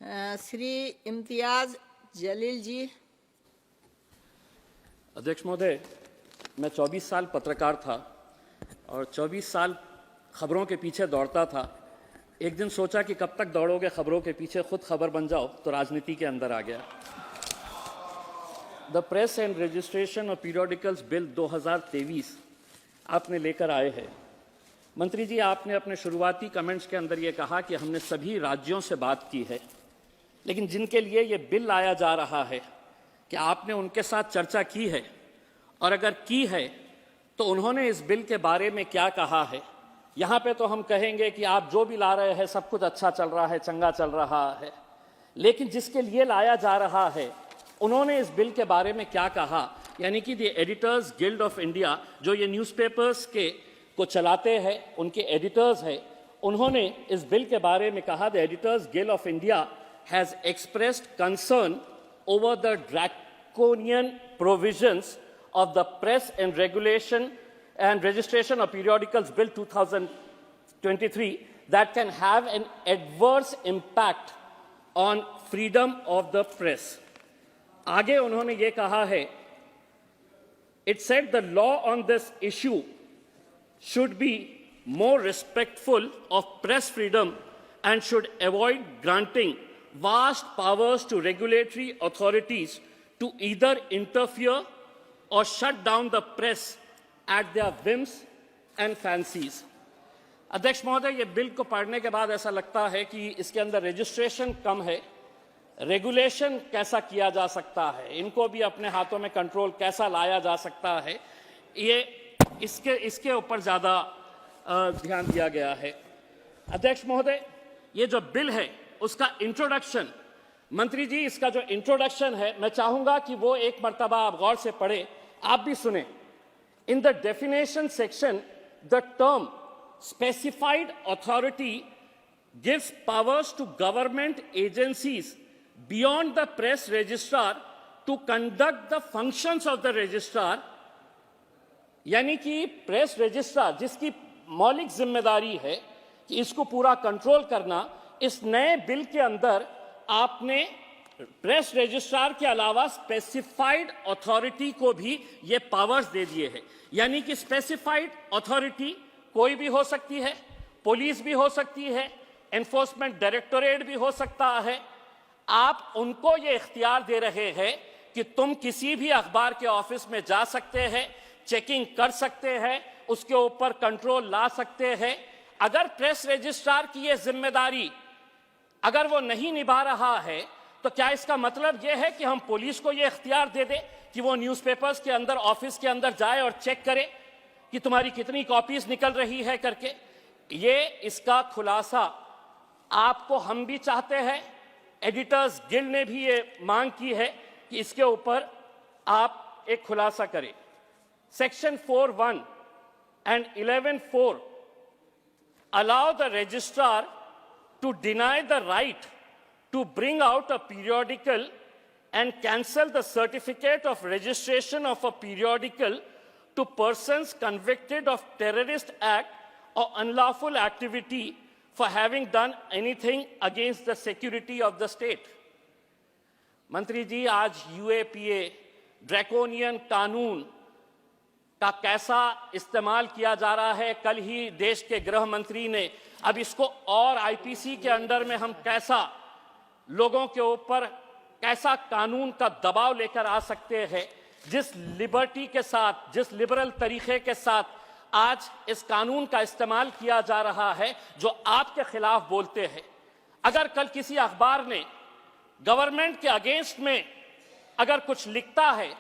श्री इम्तियाज जलील जी। अध्यक्ष महोदय, मैं 24 साल पत्रकार था और 24 साल खबरों के पीछे दौड़ता था। एक दिन सोचा कि कब तक दौड़ोगे खबरों के पीछे, खुद खबर बन जाओ, तो राजनीति के अंदर आ गया। The press and registration of periodicals bill 2023 आपने लेकर आए हैं। मंत्री जी, आपने अपने शुरुआती कमेंट्स के अंदर ये कहा कि हमने सभी राज्यों से बात की है, लेकिन जिनके लिए ये बिल लाया जा रहा है, क्या आपने उनके साथ चर्चा की है? और अगर की है तो उन्होंने इस बिल के बारे में क्या कहा है? यहाँ पे तो हम कहेंगे कि आप जो भी ला रहे हैं सब कुछ अच्छा चल रहा है, चंगा चल रहा है, लेकिन जिसके लिए लाया जा रहा है उन्होंने इस बिल के बारे में क्या कहा? यानी कि the editors guild of India, जो ये न्यूज़पेपर्स के को चलाते हैं, उनके एडिटर्स हैं, उन्होंने इस बिल के बारे में कहा, the editors guild of India has expressed concern over the draconian provisions of the Press and Regulation and Registration of Periodicals Bill 2023 that can have an adverse impact on freedom of the press. आगे उन्होंने ये कहा है, it said the law on this issue should be more respectful of press freedom and should avoid granting vast powers to regulatory authorities to either interfere or shut down the press at their whims and fancies. अध्यक्ष महोदय, ये bill को पढ़ने के बाद ऐसा लगता है कि इसके अंदर रजिस्ट्रेशन कम है, रेगुलेशन कैसा किया जा सकता है, इनको भी अपने हाथों में कंट्रोल कैसा लाया जा सकता है, ये इसके ऊपर ज़्यादा ध्यान दिया गया है। अध्यक्ष महोदय, ये जो बिल है उसका इंट्रोडक्शन, मंत्री जी इसका जो इंट्रोडक्शन है, मैं चाहूंगा कि वो एक मर्तबा आप गौर से पढ़े, आप भी सुने। In the definition section, the term specified authority gives powers to government agencies beyond the press registrar to conduct the functions of the registrar. यानी कि प्रेस रजिस्ट्रार जिसकी मौलिक जिम्मेदारी है कि इसको पूरा कंट्रोल करना, इस नए बिल के अंदर आपने प्रेस रजिस्ट्रार के अलावा स्पेसिफाइड अथॉरिटी को भी ये पावर्स दे दिए हैं। यानी कि स्पेसिफाइड अथॉरिटी कोई भी हो सकती है, पुलिस भी हो सकती है, एनफोर्समेंट डायरेक्टोरेट भी हो सकता है। आप उनको ये इख्तियार दे रहे हैं कि तुम किसी भी अखबार के ऑफिस में जा सकते हैं, चेकिंग कर सकते हैं, उसके ऊपर कंट्रोल ला सकते हैं। अगर प्रेस रजिस्ट्रार की ये जिम्मेदारी अगर वो नहीं निभा रहा है, तो क्या इसका मतलब यह है कि हम पुलिस को यह इख्तियार दे दें कि वो न्यूज़पेपर्स के अंदर, ऑफिस के अंदर जाए और चेक करे कि तुम्हारी कितनी कॉपीज निकल रही है करके? ये इसका खुलासा आपको हम भी चाहते हैं, एडिटर्स गिल्ड ने भी ये मांग की है कि इसके ऊपर आप एक खुलासा करें। Section 4(1) and 11(4) allow the registrar to deny the right to bring out a periodical and cancel the certificate of registration of a periodical to persons convicted of terrorist act or unlawful activity for having done anything against the security of the state. मंत्री जी, आज UAPA draconian कानून का कैसा इस्तेमाल किया जा रहा है, कल ही देश के गृह मंत्री ने, अब इसको और आईपीसी के अंडर में हम कैसा लोगों के ऊपर कैसा कानून का दबाव लेकर आ सकते हैं, जिस लिबर्टी के साथ, जिस लिबरल तरीके के साथ आज इस कानून का इस्तेमाल किया जा रहा है, जो आपके खिलाफ बोलते हैं। अगर कल किसी अखबार ने गवर्नमेंट के अगेंस्ट में अगर कुछ लिखता है,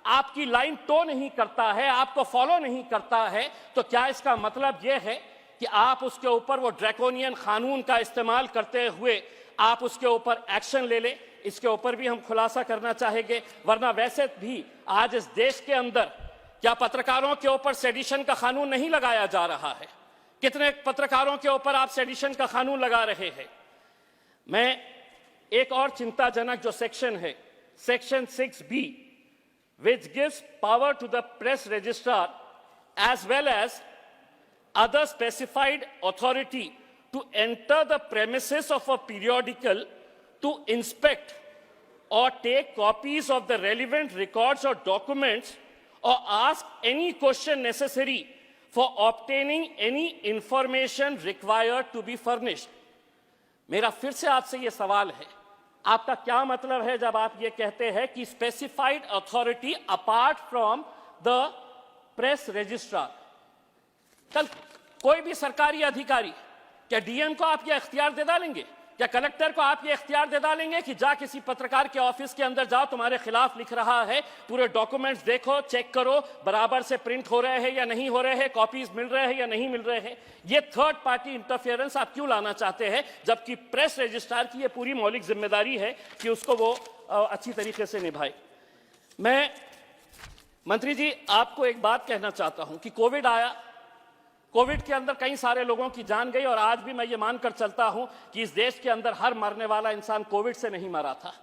आपकी लाइन टो नहीं करता है, आपको फॉलो नहीं करता है, तो क्या इसका मतलब यह है कि आप उसके ऊपर वो ड्रैकोनियन कानून का इस्तेमाल करते हुए आप उसके ऊपर एक्शन ले ले? इसके ऊपर भी हम खुलासा करना चाहेंगे। वरना वैसे भी आज इस देश के अंदर क्या पत्रकारों के ऊपर सेडिशन का कानून नहीं लगाया जा रहा है? कितने पत्रकारों के ऊपर आप सेडिशन का कानून लगा रहे हैं? मैं एक और चिंताजनक जो सेक्शन है, section 6(b), which gives power to the press registrar as well as other specified authority to enter the premises of a periodical to inspect or take copies of the relevant records or documents or ask any question necessary for obtaining any information required to be furnished. मेरा फिर से आपसे ये सवाल है, आपका क्या मतलब है जब आप ये कहते हैं कि specified authority apart from the press registrar? कल कोई भी सरकारी अधिकारी, क्या डीएम को आप ये इख्तियार दे डालेंगे, क्या कलेक्टर को आप ये इख्तियार दे डालेंगे कि जा किसी पत्रकार के ऑफिस के अंदर जाओ, तुम्हारे खिलाफ लिख रहा है, पूरे डॉक्यूमेंट्स देखो, चेक करो बराबर से प्रिंट हो रहे हैं या नहीं हो रहे हैं, कॉपीज मिल रहे हैं या नहीं मिल रहे हैं? ये थर्ड पार्टी इंटरफेरेंस आप क्यों लाना चाहते हैं, जबकि प्रेस रजिस्ट्रार की ये पूरी मौलिक जिम्मेदारी है कि उसको वो अच्छी तरीके से निभाए। मैं मंत्री जी आपको एक बात कहना चाहता हूं कि कोविड आया, कोविड के अंदर कई सारे लोगों की जान गई, और आज भी मैं ये मानकर चलता हूं कि इस देश के अंदर हर मरने वाला इंसान कोविड से नहीं मरा था।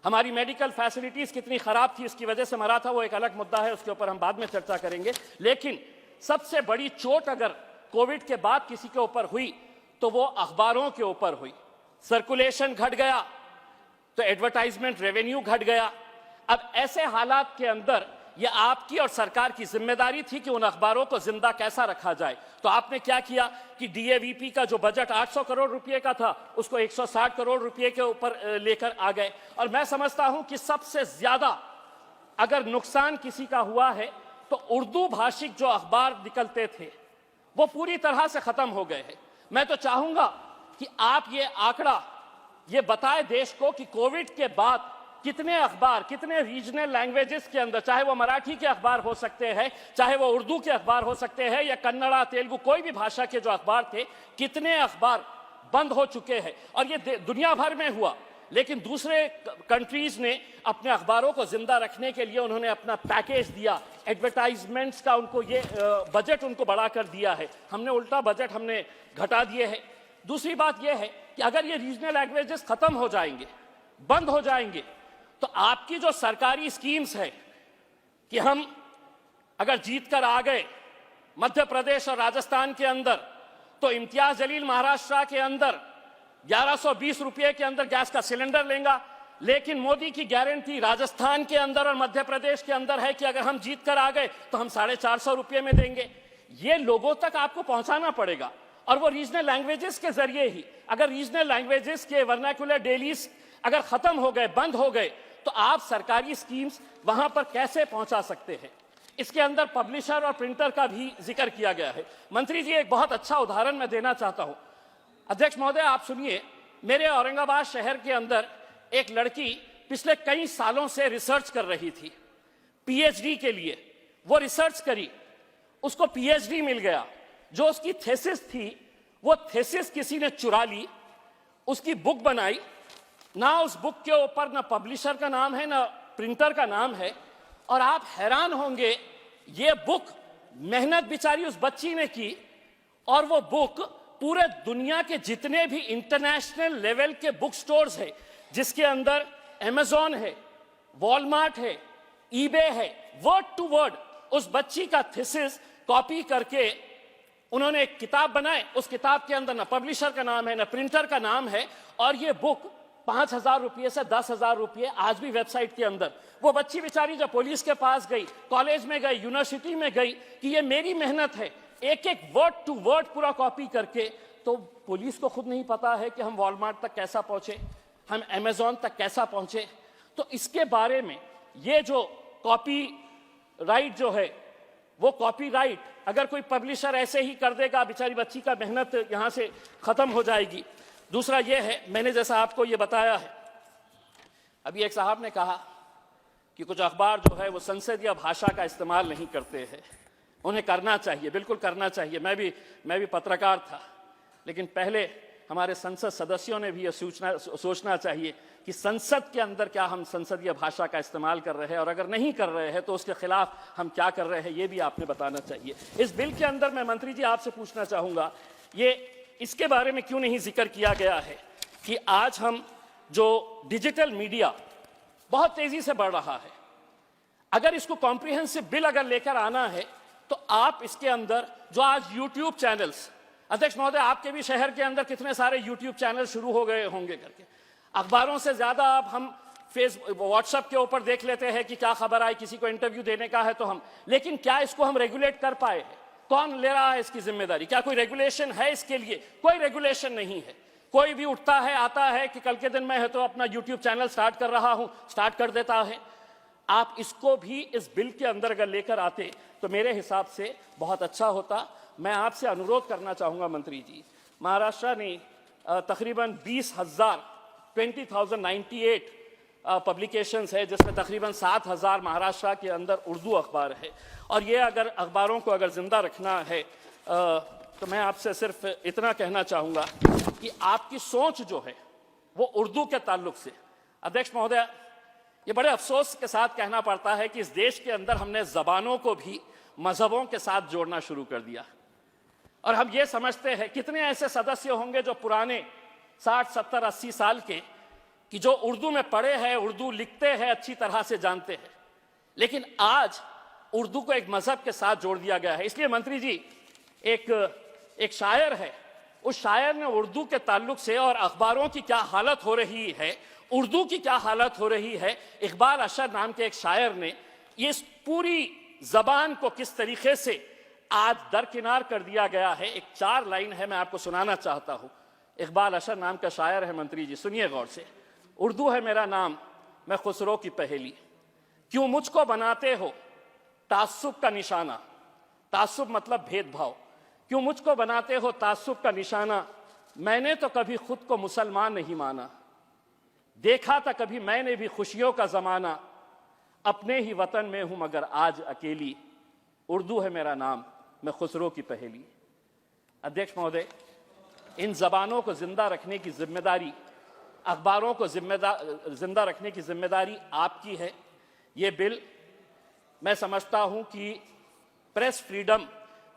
हमारी मेडिकल फैसिलिटीज कितनी खराब थी, इसकी वजह से मरा था, वो एक अलग मुद्दा है, उसके ऊपर हम बाद में चर्चा करेंगे। लेकिन सबसे बड़ी चोट अगर कोविड के बाद किसी के ऊपर हुई तो वो अखबारों के ऊपर हुई। सर्कुलेशन घट गया तो एडवर्टाइजमेंट रेवेन्यू घट गया। अब ऐसे हालात के अंदर ये आपकी और सरकार की जिम्मेदारी थी कि उन अखबारों को जिंदा कैसा रखा जाए। तो आपने क्या किया कि डीएवीपी का जो बजट 800 करोड़ रुपए का था उसको 160 करोड़ रुपए के ऊपर लेकर आ गए। और मैं समझता हूं कि सबसे ज्यादा अगर नुकसान किसी का हुआ है तो उर्दू भाषिक जो अखबार निकलते थे वो पूरी तरह से खत्म हो गए हैं। मैं तो चाहूंगा कि आप ये आंकड़ा ये बताए देश को कि कोविड के बाद कितने अखबार, कितने रीजनल लैंग्वेजेस के अंदर, चाहे वो मराठी के अखबार हो सकते हैं, चाहे वो उर्दू के अखबार हो सकते हैं, या कन्नड़ा, तेलुगु, कोई भी भाषा के जो अखबार थे, कितने अखबार बंद हो चुके हैं। और ये दुनिया भर में हुआ, लेकिन दूसरे कंट्रीज ने अपने अखबारों को जिंदा रखने के लिए उन्होंने अपना पैकेज दिया, एडवर्टाइजमेंट्स का उनको ये बजट उनको बढ़ा कर दिया है। हमने उल्टा बजट हमने घटा दिए है। दूसरी बात यह है कि अगर ये रीजनल लैंग्वेजेस खत्म हो जाएंगे, बंद हो जाएंगे, तो आपकी जो सरकारी स्कीम्स है कि हम अगर जीत कर आ गए मध्य प्रदेश और राजस्थान के अंदर तो इम्तियाज जलील महाराष्ट्र के अंदर 1120 रुपए के अंदर गैस का सिलेंडर लेगा, लेकिन मोदी की गारंटी राजस्थान के अंदर और मध्य प्रदेश के अंदर है कि अगर हम जीत कर आ गए तो हम 450 रुपए में देंगे। ये लोगों तक आपको पहुंचाना पड़ेगा, और वो रीजनल लैंग्वेजेस के जरिए ही। अगर रीजनल लैंग्वेजेस के वर्नाकुलर डेलीज अगर खत्म हो गए, बंद हो गए, तो आप सरकारी स्कीम्स वहां पर कैसे पहुंचा सकते हैं? इसके अंदर पब्लिशर और प्रिंटर का भी जिक्र किया गया है। मंत्री जी एक बहुत अच्छा उदाहरण मैं देना चाहता हूं। अध्यक्ष महोदय आप सुनिए, मेरे औरंगाबाद शहर के अंदर एक लड़की पिछले कई सालों से रिसर्च कर रही थी पीएचडी के लिए। वो रिसर्च करी, उसको पीएचडी मिल गया। जो उसकी थीसिस थी वो थीसिस किसी ने चुरा ली, उसकी बुक बनाई, ना उस बुक के ऊपर ना पब्लिशर का नाम है ना प्रिंटर का नाम है। और आप हैरान होंगे, ये बुक मेहनत बेचारी उस बच्ची ने की, और वो बुक पूरे दुनिया के जितने भी इंटरनेशनल लेवल के बुक स्टोर्स है, जिसके अंदर अमेज़न है, वॉलमार्ट है, ईबे है, वर्ड टू वर्ड उस बच्ची का थीसिस कॉपी करके उन्होंने एक किताब बनाए। उस किताब के अंदर ना पब्लिशर का नाम है ना प्रिंटर का नाम है, और ये बुक 5,000 रुपये से 10,000 रुपये आज भी वेबसाइट के अंदर। वो बच्ची बेचारी जब पुलिस के पास गई, कॉलेज में गई, यूनिवर्सिटी में गई कि ये मेरी मेहनत है, एक एक वर्ड टू वर्ड पूरा कॉपी करके, तो पुलिस को खुद नहीं पता है कि हम वॉलमार्ट तक कैसा पहुंचे, हम अमेज़न तक कैसा पहुंचे। तो इसके बारे में ये जो कॉपी राइट जो है, वो कॉपीराइट अगर कोई पब्लिशर ऐसे ही कर देगा, बेचारी बच्ची का मेहनत यहां से खत्म हो जाएगी। दूसरा ये है, मैंने जैसा आपको ये बताया है, अभी एक साहब ने कहा कि कुछ अखबार जो है वो संसदीय भाषा का इस्तेमाल नहीं करते हैं। उन्हें करना चाहिए, बिल्कुल करना चाहिए। मैं भी पत्रकार था, लेकिन पहले हमारे संसद सदस्यों ने भी ये सोचना चाहिए कि संसद के अंदर क्या हम संसदीय भाषा का इस्तेमाल कर रहे हैं, और अगर नहीं कर रहे हैं तो उसके खिलाफ हम क्या कर रहे हैं, ये भी आपने बताना चाहिए। इस बिल के अंदर मैं मंत्री जी आपसे पूछना चाहूंगा, ये इसके बारे में क्यों नहीं जिक्र किया गया है कि आज हम जो डिजिटल मीडिया बहुत तेजी से बढ़ रहा है, अगर इसको कॉम्प्रिहेंसिव बिल अगर लेकर आना है तो आप इसके अंदर जो आज यूट्यूब चैनल्स, अध्यक्ष महोदय आपके भी शहर के अंदर कितने सारे यूट्यूब चैनल शुरू हो गए होंगे करके, अखबारों से ज्यादा अब हम व्हाट्सएप के ऊपर देख लेते हैं कि क्या खबर आई, किसी को इंटरव्यू देने का है तो हम, लेकिन क्या इसको हम रेगुलेट कर पाए हैं? कौन ले रहा है इसकी जिम्मेदारी? क्या कोई रेगुलेशन है इसके लिए? कोई रेगुलेशन नहीं है। कोई भी उठता है, आता है कि कल के दिन मैं है तो अपना यूट्यूब चैनल स्टार्ट कर रहा हूं, स्टार्ट कर देता है। आप इसको भी इस बिल के अंदर अगर लेकर आते तो मेरे हिसाब से बहुत अच्छा होता। मैं आपसे अनुरोध करना चाहूंगा मंत्री जी, महाराष्ट्र ने तकरीबन 20,098 पब्लिकेशंस है, जिसमें तकरीबन 7,000 महाराष्ट्र के अंदर उर्दू अखबार है। और ये अगर अखबारों को अगर जिंदा रखना है तो मैं आपसे सिर्फ इतना कहना चाहूंगा कि आपकी सोच जो है वो उर्दू के ताल्लुक से, अध्यक्ष महोदय, ये बड़े अफसोस के साथ कहना पड़ता है कि इस देश के अंदर हमने जबानों को भी मजहबों के साथ जोड़ना शुरू कर दिया। और हम ये समझते हैं कितने ऐसे सदस्य होंगे जो पुराने 60, 70, 80 साल के, कि जो उर्दू में पढ़े हैं, उर्दू लिखते हैं, अच्छी तरह से जानते हैं, लेकिन आज उर्दू को एक मजहब के साथ जोड़ दिया गया है। इसलिए मंत्री जी, एक शायर है, उस शायर ने उर्दू के ताल्लुक से और अखबारों की क्या हालत हो रही है, उर्दू की क्या हालत हो रही है, इकबाल अशर नाम के एक शायर ने इस पूरी जबान को किस तरीके से आज दरकिनार कर दिया गया है। एक 4 लाइन है, मैं आपको सुनाना चाहता हूं। इकबाल अशर नाम का शायर है मंत्री जी, सुनिए गौर से। उर्दू है मेरा नाम, मैं खुसरो की पहेली, क्यों मुझको बनाते हो तासुब का निशाना। तासुब मतलब भेदभाव। क्यों मुझको बनाते हो तासुब का निशाना, मैंने तो कभी खुद को मुसलमान नहीं माना। देखा था कभी मैंने भी खुशियों का जमाना, अपने ही वतन में हूं मगर आज अकेली। उर्दू है मेरा नाम, मैं खुसरो की पहेली। अध्यक्ष महोदय, इन जबानों को जिंदा रखने की जिम्मेदारी, अखबारों को जिंदा रखने की जिम्मेदारी आपकी है। ये बिल मैं समझता हूं कि प्रेस फ्रीडम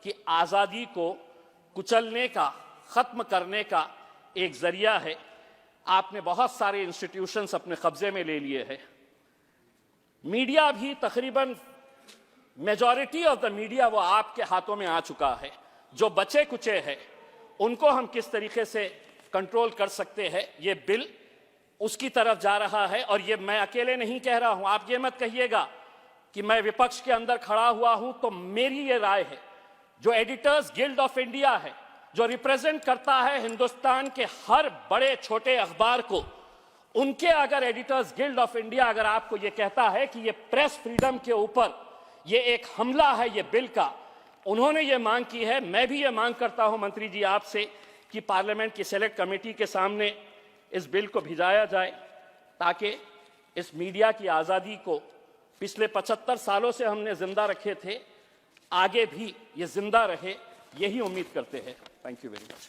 की आज़ादी को कुचलने का, ख़त्म करने का एक ज़रिया है। आपने बहुत सारे इंस्टीट्यूशंस अपने कब्जे में ले लिए हैं। मीडिया भी तकरीबन मेजॉरिटी ऑफ द मीडिया वो आपके हाथों में आ चुका है। जो बचे कुचे हैं उनको हम किस तरीके से कंट्रोल कर सकते हैं, ये बिल उसकी तरफ जा रहा है। और ये मैं अकेले नहीं कह रहा हूं, आप ये मत कहिएगा कि मैं विपक्ष के अंदर खड़ा हुआ हूं। तो मेरी ये राय है, जो एडिटर्स गिल्ड ऑफ इंडिया है, जो रिप्रेजेंट करता है हिंदुस्तान के हर बड़े छोटे अखबार को, उनके अगर एडिटर्स गिल्ड ऑफ इंडिया अगर आपको ये कहता है कि ये प्रेस फ्रीडम के ऊपर ये एक हमला है ये बिल का, उन्होंने ये मांग की है, मैं भी ये मांग करता हूं मंत्री जी आपसे कि पार्लियामेंट की सेलेक्ट कमेटी के सामने इस बिल को भिजाया जाए, ताकि इस मीडिया की आज़ादी को पिछले 75 सालों से हमने जिंदा रखे थे, आगे भी ये जिंदा रहे, यही उम्मीद करते हैं। Thank you very much.